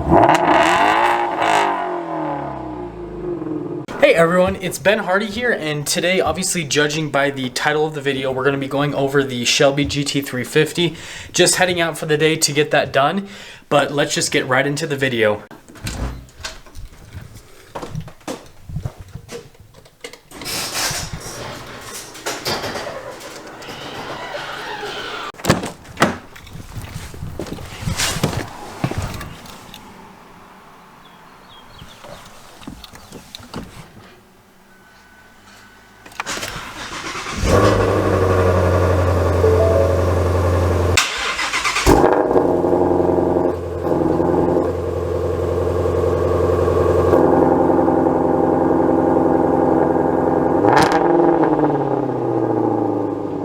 Hey everyone, it's Ben Hardy here, and today, obviously judging by the title of the video, we're going to be going over the Shelby GT350. Just heading out for the day to get that done, but let's just get right into the video.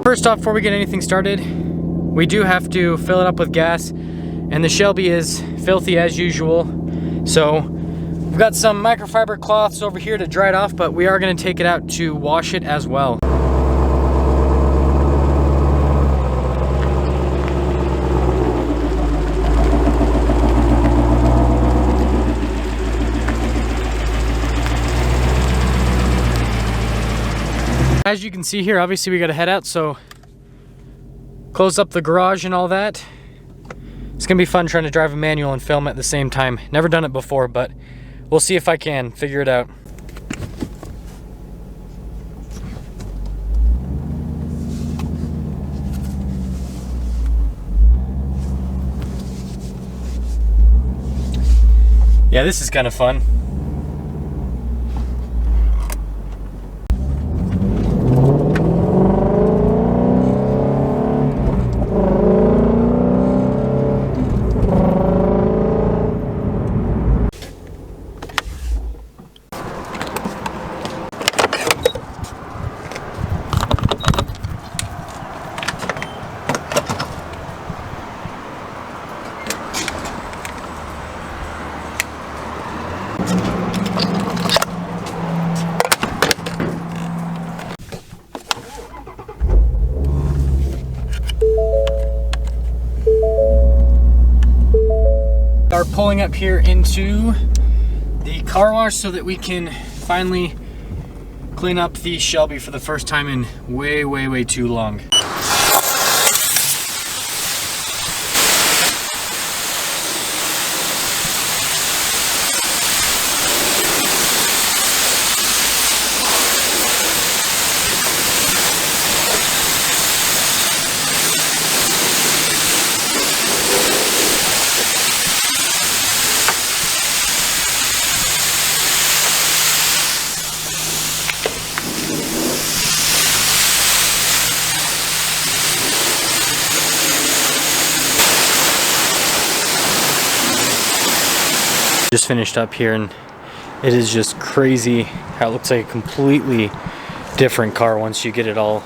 First off, before we get anything started, we do have to fill it up with gas, and the Shelby is filthy as usual. So we've got some microfiber cloths over here to dry it off, but we are going to take it out to wash it as well. As you can see here, obviously we got to head out, so close up the garage and all that. It's gonna be fun trying to drive a manual and film at the same time. Never done it before, but we'll see if I can figure it out. Yeah, this is kind of fun. Are pulling up here into the car wash so that we can finally clean up the Shelby for the first time in way too long. Just finished up here, and it is just crazy how it looks like a completely different car once you get it all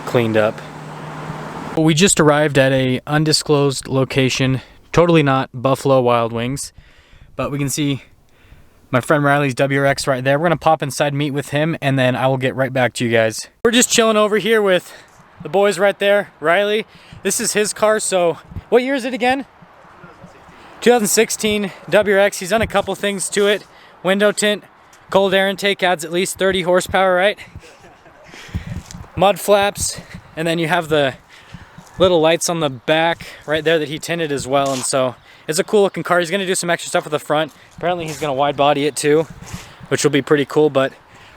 cleaned up. We just arrived at a undisclosed location, totally not Buffalo Wild Wings, but we can see my friend Riley's WRX right there. We're gonna pop inside, meet with him, and then I will get right back to you guys. We're just chilling over here with the boys right there. Riley, this is his car, so what year is it again? 2016 WRX. He's done a couple things to it. Window tint, cold air intake adds at least 30 horsepower, right? Mud flaps, and then you have the little lights on the back right there that he tinted as well. And so it's a cool looking car. He's gonna do some extra stuff with the front. Apparently he's gonna wide body it too, which will be pretty cool. But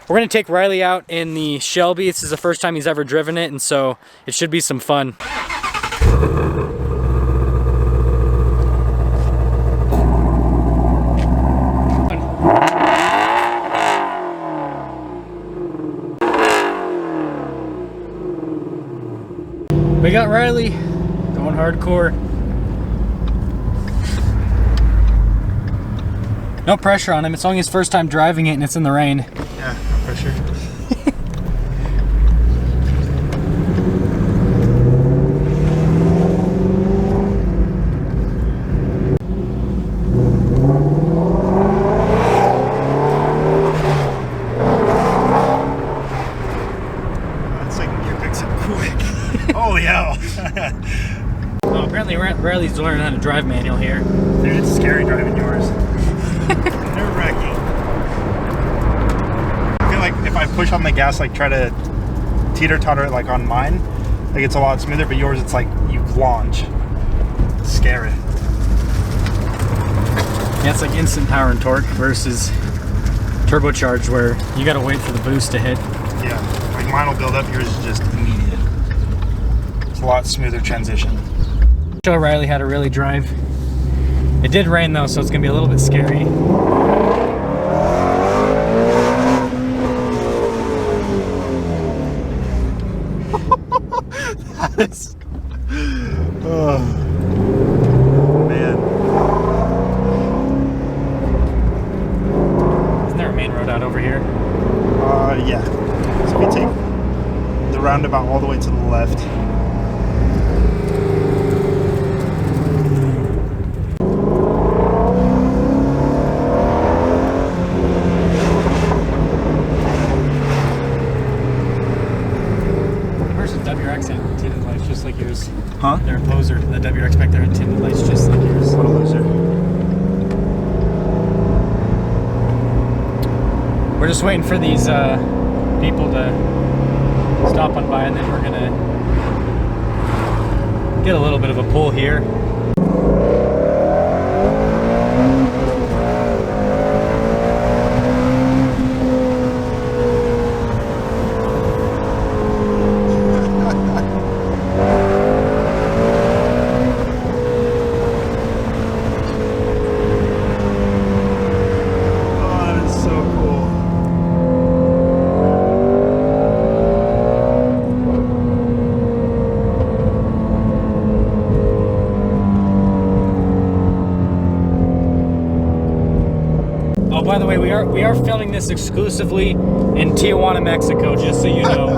we're gonna take Riley out in the Shelby. This is the first time he's ever driven it, and so it should be some fun. We got Riley going hardcore. No pressure on him. It's only his first time driving it and it's in the rain. Yeah, no pressure. Holy hell. Oh, apparently Riley's learning how to drive manual here. Dude, it's scary driving yours. gas, like try to teeter-totter it like on mine. Like it's a lot smoother, but yours it's like you launch. It's scary. Yeah, it's like instant power and torque versus turbocharged where you gotta wait for the boost to hit. Yeah, like mine will build up, yours is just immediate. It's a lot smoother transition. Show Riley how to really drive. It did rain though, so it's gonna be a little bit scary. That is... Oh, man. Isn't there a main road out over here? Yeah. So we take the roundabout all the way to the left. WRX had tinted lights just like yours. Huh? They're a poser. The WRX back there had tinted lights just like yours. What a loser. We're just waiting for these people to stop on by, and then we're gonna get a little bit of a pull here. Oh, by the way, we are filming this exclusively in Tijuana, Mexico, just so you know.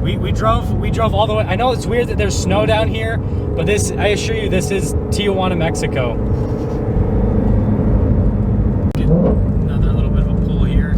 we drove all the way. I know it's weird that there's snow down here, but this, I assure you, this is Tijuana, Mexico. Get another little bit of a pull here.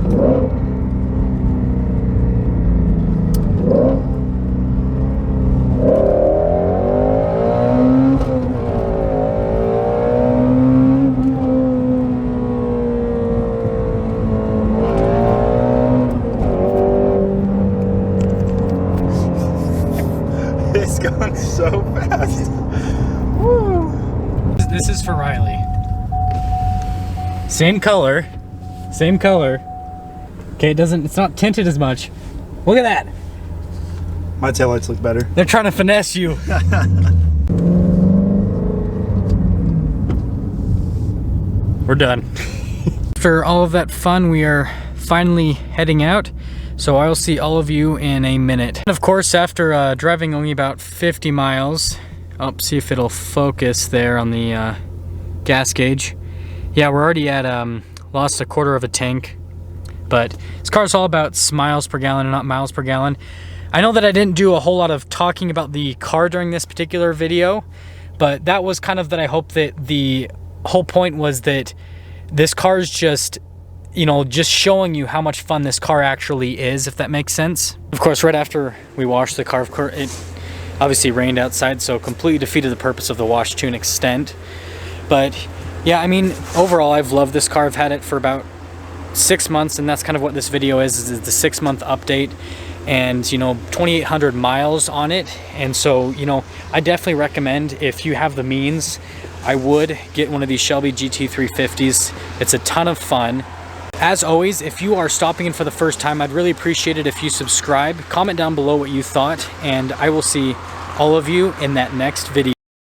It's going so fast. Woo. This is for Riley. Same color. Same color. Okay, it's not tinted as much. Look at that. My taillights look better. They're trying to finesse you. We're done. After all of that fun, we are finally heading out. So I'll see all of you in a minute. And of course, after driving only about 50 miles, I'll see if it'll focus there on the gas gauge. Yeah, we're already at lost a quarter of a tank, but this car's all about miles per gallon and not miles per gallon. I know that I didn't do a whole lot of talking about the car during this particular video, but that was kind of that I hope that the whole point was that this car is just, you know, just showing you how much fun this car actually is, if that makes sense. Of course, right after we washed the car, of course, it obviously rained outside, so completely defeated the purpose of the wash to an extent. But yeah, I mean, overall, I've loved this car. I've had it for about 6 months, and that's kind of what this video is the 6-month update. And, you know, 2,800 miles on it. And so, you know, I definitely recommend, if you have the means, I would get one of these Shelby GT350s. It's a ton of fun. As always, if you are stopping in for the first time, I'd really appreciate it if you subscribe. Comment down below what you thought, and I will see all of you in that next video.